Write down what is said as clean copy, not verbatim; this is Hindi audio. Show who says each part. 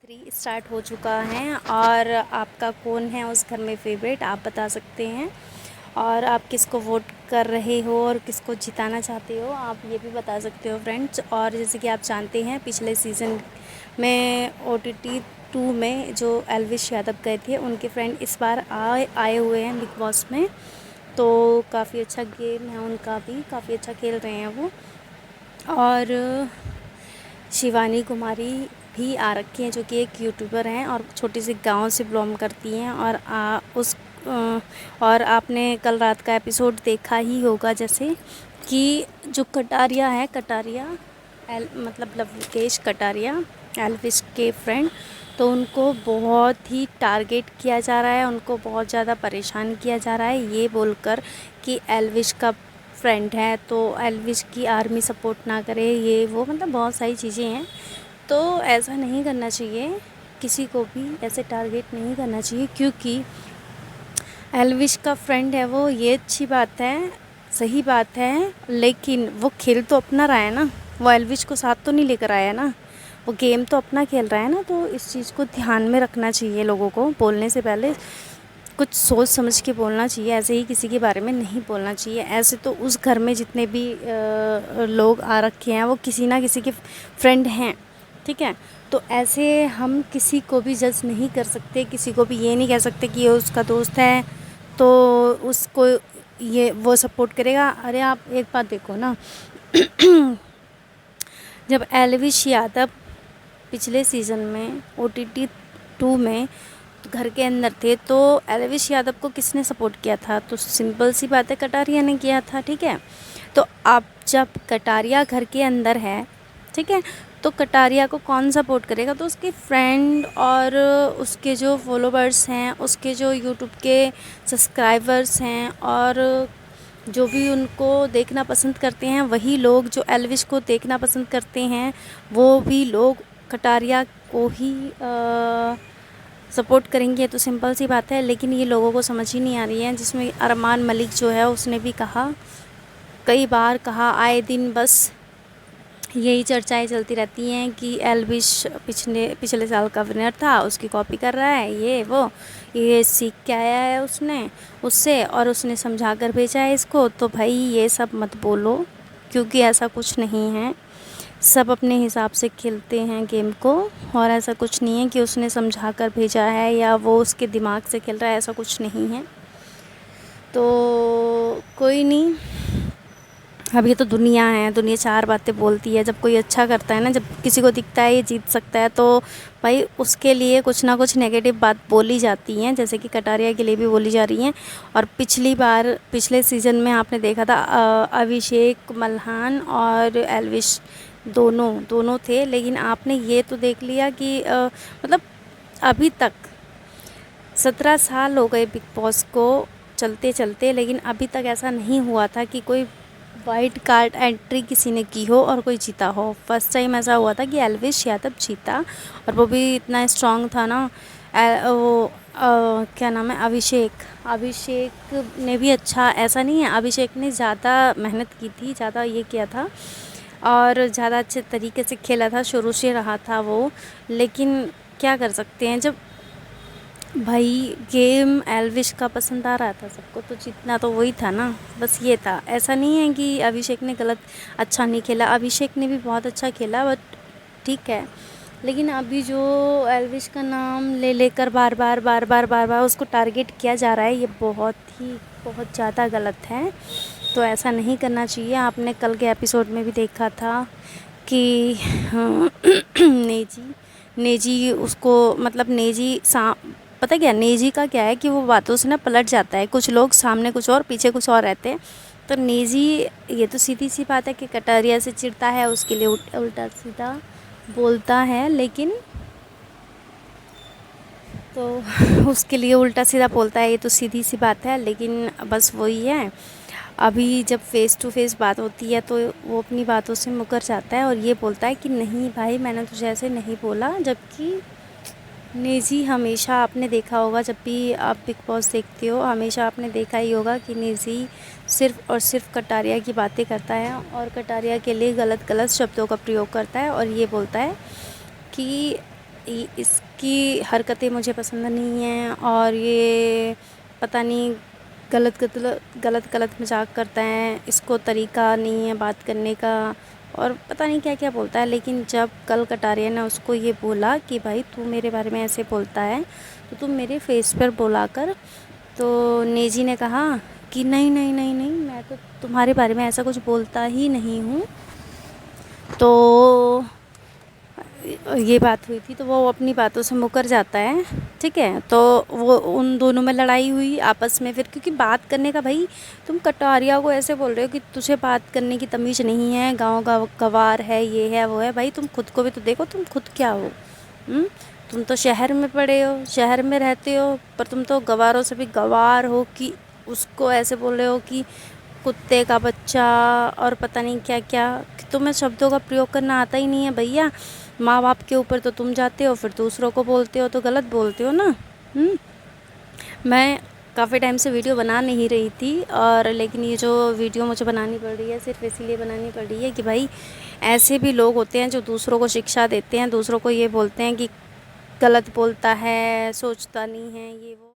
Speaker 1: 3 स्टार्ट हो चुका है और आपका कौन है उस घर में फेवरेट आप बता सकते हैं। और आप किसको वोट कर रहे हो और किसको जिताना चाहते हो आप ये भी बता सकते हो फ्रेंड्स। और जैसे कि आप जानते हैं पिछले सीज़न में OTT 2 में जो एल्विश यादव गए थे उनके फ्रेंड इस बार आए हुए हैं बिग बॉस में। तो काफ़ी अच्छा गेम है उनका भी, काफ़ी अच्छा खेल रहे हैं वो। और शिवानी कुमारी भी आ रखी हैं जो कि एक यूट्यूबर हैं और छोटी सी गांव से बिलोंग करती हैं। और आपने कल रात का एपिसोड देखा ही होगा जैसे कि जो कटारिया है, कटारिया मतलब लवकेश कटारिया एल्विश के फ्रेंड, तो उनको बहुत ही टारगेट किया जा रहा है, उनको बहुत ज़्यादा परेशान किया जा रहा है ये बोलकर कि एल्विश का फ्रेंड है तो एल्विश की आर्मी सपोर्ट ना करे, ये वो मतलब बहुत सारी चीज़ें हैं। तो ऐसा नहीं करना चाहिए, किसी को भी ऐसे टारगेट नहीं करना चाहिए क्योंकि एल्विश का फ्रेंड है वो, ये अच्छी बात है, सही बात है, लेकिन वो खेल तो अपना रहा है ना, वो एल्विश को साथ तो नहीं लेकर आया ना, वो गेम तो अपना खेल रहा है ना। तो इस चीज़ को ध्यान में रखना चाहिए, लोगों को बोलने से पहले कुछ सोच समझ के बोलना चाहिए, ऐसे ही किसी के बारे में नहीं बोलना चाहिए। ऐसे तो उस घर में जितने भी लोग आ रखे हैं वो किसी ना किसी के फ्रेंड हैं, ठीक है। तो ऐसे हम किसी को भी जज नहीं कर सकते, किसी को भी ये नहीं कह सकते कि ये उसका दोस्त है तो उसको ये वो सपोर्ट करेगा। अरे आप एक बात देखो ना जब एल्विश यादव पिछले सीज़न में OTT 2 में घर के अंदर थे तो एल्विश यादव को किसने सपोर्ट किया था? तो सिंपल सी बात है, कटारिया ने किया था, ठीक है। तो अब जब कटारिया घर के अंदर है, ठीक है, तो कटारिया को कौन सपोर्ट करेगा? तो उसके फ्रेंड और उसके जो फॉलोवर्स हैं, उसके जो यूट्यूब के सब्सक्राइबर्स हैं और जो भी उनको देखना पसंद करते हैं, वही लोग जो एल्विश को देखना पसंद करते हैं वो भी लोग कटारिया को ही सपोर्ट करेंगे। तो सिंपल सी बात है, लेकिन ये लोगों को समझ ही नहीं आ रही है। जिसमें अरमान मलिक जो है उसने भी कहा, कई बार कहा, आए दिन बस यही चर्चाएं चलती रहती हैं कि एल्विश पिछले साल का विनर था, उसकी कॉपी कर रहा है, ये वो, ये सीख के आया है उसने उससे और उसने समझा कर भेजा है इसको। तो भाई ये सब मत बोलो क्योंकि ऐसा कुछ नहीं है, सब अपने हिसाब से खेलते हैं गेम को और ऐसा कुछ नहीं है कि उसने समझा कर भेजा है या वो उसके दिमाग से खेल रहा है, ऐसा कुछ नहीं है। तो कोई नहीं, अब ये तो दुनिया है, दुनिया चार बातें बोलती है। जब कोई अच्छा करता है ना, जब किसी को दिखता है ये जीत सकता है तो भाई उसके लिए कुछ ना कुछ नेगेटिव बात बोली जाती हैं, जैसे कि कटारिया के लिए भी बोली जा रही हैं। और पिछले सीज़न में आपने देखा था अभिषेक मल्हान और एल्विश दोनों थे, लेकिन आपने ये तो देख लिया कि मतलब अभी तक 17 साल हो गए बिग बॉस को चलते चलते, लेकिन अभी तक ऐसा नहीं हुआ था कि कोई वाइल्ड कार्ड एंट्री किसी ने की हो और कोई जीता हो। फर्स्ट टाइम ऐसा हुआ था कि एल्विश यादव जीता और वो भी इतना स्ट्रॉन्ग था ना। क्या नाम है, अभिषेक ने भी अच्छा, ऐसा नहीं है, अभिषेक ने ज़्यादा मेहनत की थी, ज़्यादा ये किया था और ज़्यादा अच्छे तरीके से खेला था, शुरू से रहा था वो। लेकिन क्या कर सकते हैं, जब भाई गेम एल्विश का पसंद आ रहा था सबको तो जीतना तो वही था ना, बस ये था। ऐसा नहीं है कि अभिषेक ने अच्छा नहीं खेला, अभिषेक ने भी बहुत अच्छा खेला, बट ठीक है। लेकिन अभी जो एल्विश का नाम ले लेकर बार बार उसको टारगेट किया जा रहा है, ये बहुत ज़्यादा गलत है। तो ऐसा नहीं करना चाहिए। आपने कल के एपिसोड में भी देखा था कि नेजी उसको मतलब पता क्या नेजी का क्या है कि वो बातों से ना पलट जाता है, कुछ लोग सामने कुछ और पीछे कुछ और रहते हैं। तो नेजी, ये तो सीधी सी बात है कि कटारिया से चिढ़ता है, उसके लिए उल्टा सीधा बोलता है, लेकिन तो उसके लिए उल्टा सीधा बोलता है, ये तो सीधी सी बात है। लेकिन बस वही है, अभी जब फेस टू फेस बात होती है तो वो अपनी बातों से मुकर जाता है और ये बोलता है कि नहीं भाई मैंने तुझे ऐसे नहीं बोला। जबकि नेजी हमेशा, आपने देखा होगा जब भी आप बिग बॉस देखते हो, हमेशा आपने देखा ही होगा कि नेजी सिर्फ़ और सिर्फ कटारिया की बातें करता है और कटारिया के लिए गलत शब्दों का प्रयोग करता है और ये बोलता है कि इसकी हरकतें मुझे पसंद नहीं हैं और ये पता नहीं गलत गलत मजाक करता है, इसको तरीका नहीं है बात करने का और पता नहीं क्या क्या बोलता है। लेकिन जब कल कटारिया ने उसको ये बोला कि भाई तू मेरे बारे में ऐसे बोलता है तो तुम मेरे फेस पर बोला कर, तो नेजी ने कहा कि नहीं नहीं नहीं नहीं, मैं तो तुम्हारे बारे में ऐसा कुछ बोलता ही नहीं हूँ। तो ये बात हुई थी तो वो अपनी बातों से मुकर जाता है, ठीक है। तो वो उन दोनों में लड़ाई हुई आपस में फिर, क्योंकि बात करने का, भाई तुम कटारिया को ऐसे बोल रहे हो कि तुझे बात करने की तमीज़ नहीं है, गाँव गवार है, ये है वो है। भाई तुम खुद को भी तो देखो, तुम खुद क्या हो। तुम तो शहर में पड़े हो, शहर में रहते हो, पर तुम तो गवारों से भी गवार हो कि उसको ऐसे बोल रहे हो कि कुत्ते का बच्चा और पता नहीं क्या क्या। तुम्हें शब्दों का प्रयोग करना आता ही नहीं है भैया। माँ बाप के ऊपर तो तुम जाते हो, फिर दूसरों को बोलते हो तो गलत बोलते हो ना। मैं काफ़ी टाइम से वीडियो बना नहीं रही थी, और लेकिन ये जो वीडियो मुझे बनानी पड़ रही है सिर्फ इसीलिए बनानी पड़ रही है कि भाई ऐसे भी लोग होते हैं जो दूसरों को शिक्षा देते हैं, दूसरों को ये बोलते हैं कि गलत बोलता है, सोचता नहीं है, ये वो।